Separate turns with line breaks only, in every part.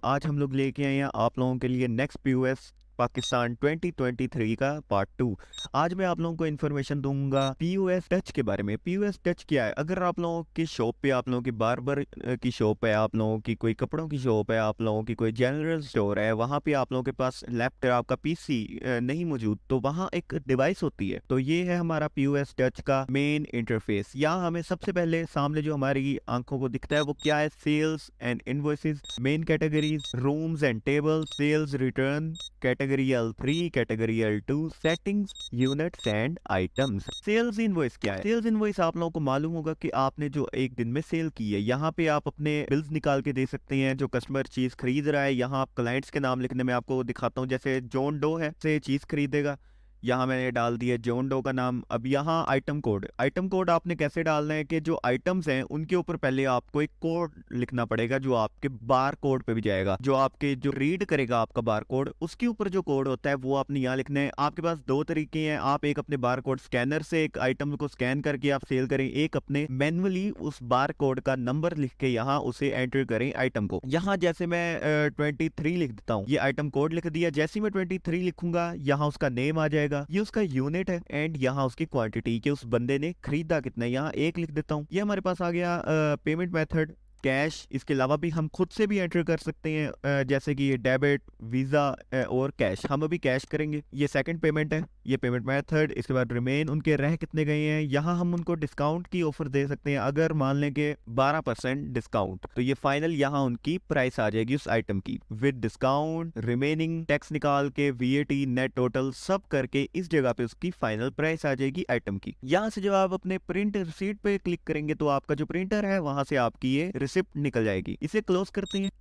आज हम लोग लेके आए हैं आप लोगों के लिए नेक्स्ट पीयूएस पाकिस्तान 2023 का पार्ट 2। आज मैं आप लोगों को इन्फॉर्मेशन दूंगा पीयूएस टच के बारे में। पीयूएस टच क्या है? अगर आप लोगों की शॉप पे, आप लोगों की बार्बर की शॉप है, आप लोगों की कोई कपड़ों की शॉप है, आप लोगों की कोई जनरल स्टोर है, वहाँ पे आप लोगों के पास लैपटॉप, आपका पीसी नहीं मौजूद, तो वहाँ एक डिवाइस होती है। तो ये है हमारा पीयूएस टच का मेन इंटरफेस। यहाँ हमें सबसे पहले सामने जो हमारी आंखों को दिखता है वो क्या है? Sales and invoices, main categories, rooms and table, sales return, category L3, category L2, settings, units and items. Sales invoice क्या है? सेल्स इनवॉइस आप लोगों को मालूम होगा कि आपने जो एक दिन में सेल की है, यहाँ पे आप अपने बिल्स निकाल के दे सकते हैं। जो कस्टमर चीज खरीद रहा है, यहाँ आप क्लाइंट्स के नाम लिखने में आपको दिखाता हूँ। जैसे जॉन डो है, से चीज खरीदेगा, यहाँ मैंने डाल दिया जॉन डो का नाम। अब यहाँ आइटम कोड, आइटम कोड आपने कैसे डालना है कि जो आइटम्स हैं उनके ऊपर पहले आपको एक कोड लिखना पड़ेगा जो आपके बार कोड पे भी जाएगा। जो आपके जो रीड करेगा आपका बार कोड, उसके ऊपर जो कोड होता है वो आपने यहाँ लिखना है। आपके पास दो तरीके हैं। आप एक अपने बार कोड स्कैनर से एक आइटम को स्कैन करके आप सेल करें, एक अपने मैनुअली उस बार कोड का नंबर लिख के यहाँ उसे एंटर करें आइटम को। यहाँ जैसे मैं 23 लिख देता हूँ, ये आइटम कोड लिख दिया। जैसे मैं 23 लिखूंगा यहाँ उसका नेम आ जाएगा, ये उसका यूनिट है, एंड यहाँ उसकी क्वांटिटी कि उस बंदे ने खरीदा कितना, यहाँ एक लिख देता हूँ। ये हमारे पास आ गया पेमेंट मेथड कैश। इसके अलावा भी हम खुद से भी एंटर कर सकते हैं, जैसे कि ये डेबिट, वीजा और कैश। हम अभी कैश करेंगे। ये सेकंड पेमेंट है, ये पेमेंट मेथड। इसके बाद रिमेन, उनके रह कितने गए हैं। यहाँ हम उनको डिस्काउंट की ऑफर दे सकते हैं। अगर मान लें कि 12% डिस्काउंट, तो ये फाइनल यहाँ उनकी प्राइस आ जाएगी उस आइटम की विद डिस्काउंट, रिमेनिंग, टैक्स निकाल के, वीएटी, नेट टोटल सब करके इस जगह पे उसकी फाइनल प्राइस आ जाएगी आइटम की। यहाँ से जब आप अपने प्रिंट रिसीट पे क्लिक करेंगे तो आपका जो प्रिंटर है वहां से आपकी ये रिसिप्ट निकल जाएगी। इसे क्लोज करते हैं।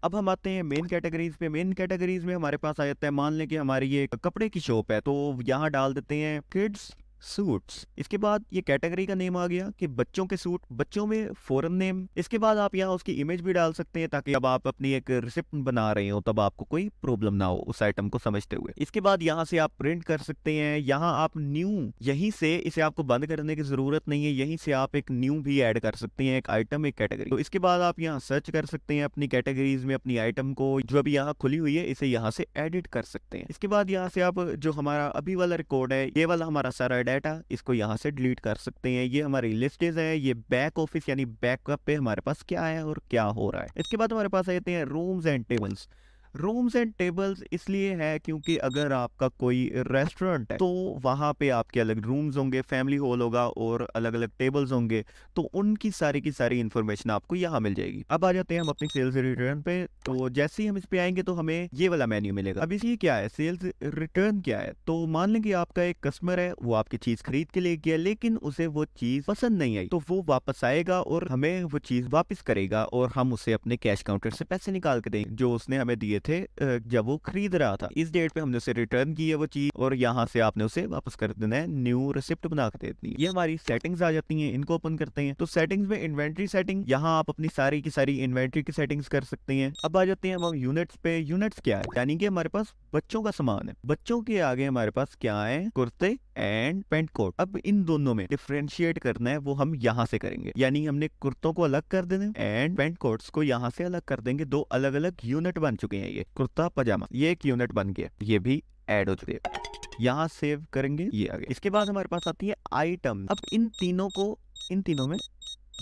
अब हम आते हैं मेन कैटेगरीज पे। मेन कैटेगरीज में हमारे पास आ जाता है, मान लें कि हमारी ये कपड़े की शॉप है, तो यहाँ डाल देते हैं किड्स सूट्स। इसके बाद ये कैटेगरी का नेम आ गया कि बच्चों के सूट, बच्चों में फॉरेन नेम। इसके बाद आप यहाँ उसकी इमेज भी डाल सकते हैं ताकि अब आप अपनी एक रिसिप्ट बना रहे हो तब आपको कोई प्रॉब्लम ना हो उस आइटम को समझते हुए। इसके बाद यहाँ से आप प्रिंट कर सकते हैं। यहाँ आप न्यू, यहीं से इसे आपको बंद करने की जरूरत नहीं है, यहीं से आप एक न्यू भी ऐड कर सकते हैं, एक आइटम, एक कैटेगरी। तो इसके बाद आप यहाँ सर्च कर सकते हैं अपनी कैटेगरीज में अपनी आइटम को, जो अभी यहाँ खुली हुई है इसे यहाँ से एडिट कर सकते हैं। इसके बाद यहाँ से आप जो हमारा अभी वाला रिकॉर्ड है, ये वाला हमारा सारा डाटा, इसको यहाँ से डिलीट कर सकते हैं। ये हमारी लिस्टेज है, ये बैक ऑफिस यानी बैकअप पे हमारे पास क्या है और क्या हो रहा है। इसके बाद हमारे पास आते हैं rooms and tables. Rooms and tables इसलिए है क्योंकि अगर आपका कोई रेस्टोरेंट है तो वहां पे आपके अलग रूम्स होंगे, फैमिली हॉल होगा और अलग अलग टेबल्स होंगे, तो उनकी सारी की सारी इंफॉर्मेशन आपको यहाँ मिल जाएगी। अब आ जाते हैं हम अपनी सेल्स रिटर्न पे। तो जैसे ही हम इस पे आएंगे तो हमें ये वाला मेन्यू मिलेगा। अब इसलिए क्या है, सेल्स रिटर्न क्या है? तो मान लें कि आपका एक कस्टमर है, वो आपकी चीज खरीद के ले गया लेकिन उसे वो चीज पसंद नहीं आई, तो वो वापस आएगा और हमें वो चीज वापस करेगा और हम उसे अपने कैश काउंटर से पैसे निकाल के देंगे जो उसने हमें दिए थे जब वो खरीद रहा था। इस डेट पे हमने उसे रिटर्न की है वो चीज और यहाँ से आपने उसे वापस कर देना है, न्यू रिसिप्ट बना के दे देनी है। ये हमारी सेटिंग्स आ जाती हैं, इनको ओपन करते हैं। तो सेटिंग्स में इन्वेंट्री सेटिंग, यहाँ आप अपनी सारी की सारी इन्वेंट्री की सेटिंग्स कर सकते हैं। अब आ जाते हैं हम यूनिट्स पे। यूनिट्स क्या है? यानी कि हमारे पास बच्चों का सामान है। बच्चों के आगे हमारे पास क्या है? कुर्ते एंड पेंट कोट। अब इन दोनों में डिफरेंशिएट करना है, वो हम यहाँ से करेंगे। यानी हमने कुर्तों को अलग कर देना एंड पेंट कोट्स को यहाँ से अलग कर देंगे। दो अलग अलग यूनिट बन चुके हैं। ये कुर्ता पजामा, ये एक यूनिट बन गया, ये भी ऐड हो चुके हैं। यहाँ सेव करेंगे, ये आ गया। इसके बाद हमारे पास आती है आइटम। अब इन तीनों में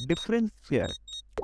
डिफरेंस क्या है?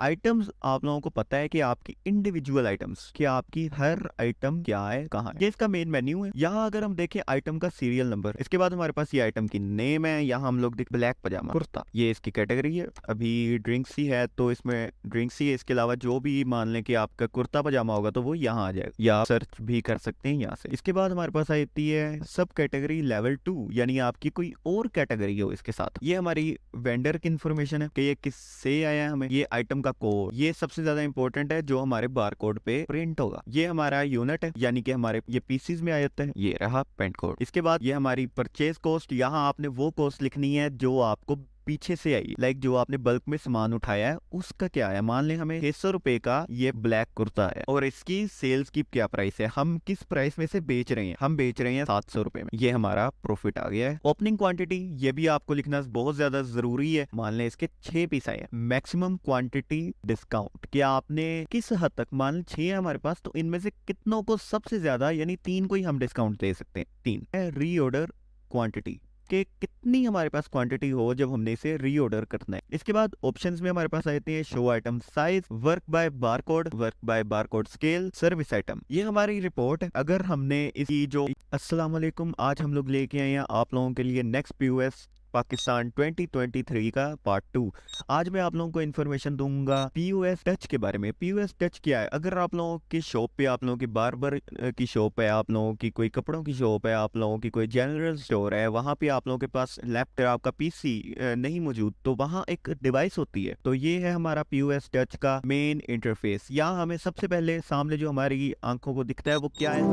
आइटम्स आप लोगों को पता है कि आपकी इंडिविजुअल आइटम्स, कि आपकी हर आइटम क्या है, कहाँ है। ये इसका मेन मेन्यू है। यहाँ अगर हम देखें आइटम का सीरियल नंबर, इसके बाद हमारे पास ये आइटम की नेम है। यहाँ हम लोग देख ब्लैक पजामा कुर्ता, ये इसकी कैटेगरी है। अभी ड्रिंक्स ही है तो इसमें ड्रिंक्स ही है। इसके अलावा जो भी मान लें कि आपका कुर्ता पजामा होगा तो वो यहाँ आ जाएगा, या सर्च भी कर सकते हैं यहाँ से। इसके बाद हमारे पास आती है सब कैटेगरी लेवल 2, यानी आपकी कोई और कैटेगरी हो इसके साथ। ये हमारी वेंडर की इंफॉर्मेशन है कि ये किससे आया है हमें। ये आइटम का कोड, ये सबसे ज्यादा इंपॉर्टेंट है जो हमारे बारकोड पे प्रिंट होगा। ये हमारा यूनिट है, यानी कि हमारे ये पीसीज में आ जाता है। ये रहा पेंट कोड। इसके बाद ये हमारी परचेज कॉस्ट, यहाँ आपने वो कॉस्ट लिखनी है जो आपको पीछे से आई, लाइक जो आपने बल्क में सामान उठाया है उसका क्या है। मान लें हमें 600 रुपए का ये ब्लैक कुर्ता है और इसकी सेल्स की क्या प्राइस है, हम किस प्राइस में से बेच रहे हैं, हम बेच रहे हैं 700 रुपए में, ये हमारा प्रॉफिट आ गया है। ओपनिंग क्वांटिटी ये भी आपको लिखना बहुत ज्यादा जरूरी है। मान लें इसके 6 पीस आए हैं। मैक्सिमम क्वांटिटी डिस्काउंट, क्या आपने किस हद तक, मान लें 6 है हमारे पास, तो इनमें से कितनों को सबसे ज्यादा यानी 3 को ही हम डिस्काउंट दे सकते हैं। 3 है रीऑर्डर क्वांटिटी, कि कितनी हमारे पास क्वांटिटी हो जब हमने इसे रीऑर्डर करना है। इसके बाद ऑप्शंस में हमारे पास आते हैं show item size, work by barcode, work by barcode scale, service item. ये हमारी रिपोर्ट है। अगर हमने इसकी जो अस्सलाम वालेकुम, आज हम लोग लेके आए हैं आप लोगों के लिए नेक्स्ट पीयूएस पाकिस्तान 2023 का पार्ट 2। आज मैं आप लोगों को इन्फॉर्मेशन दूंगा पीयूएस टच के बारे में। पीयूएस टच क्या है। अगर आप लोगों की शॉप पे, आप लोगों की बार्बर की शॉप है, आप लोगों की कोई कपड़ों की शॉप है, आप लोगों की कोई जनरल स्टोर है, वहां पे आप लोगों के पास लैपटॉप, आपका पीसी नहीं मौजूद, तो वहां एक डिवाइस होती है। तो ये है हमारा पीयूएस टच का मेन इंटरफेस। यहाँ हमें सबसे पहले सामने जो हमारी आंखों को दिखता है वो क्या है,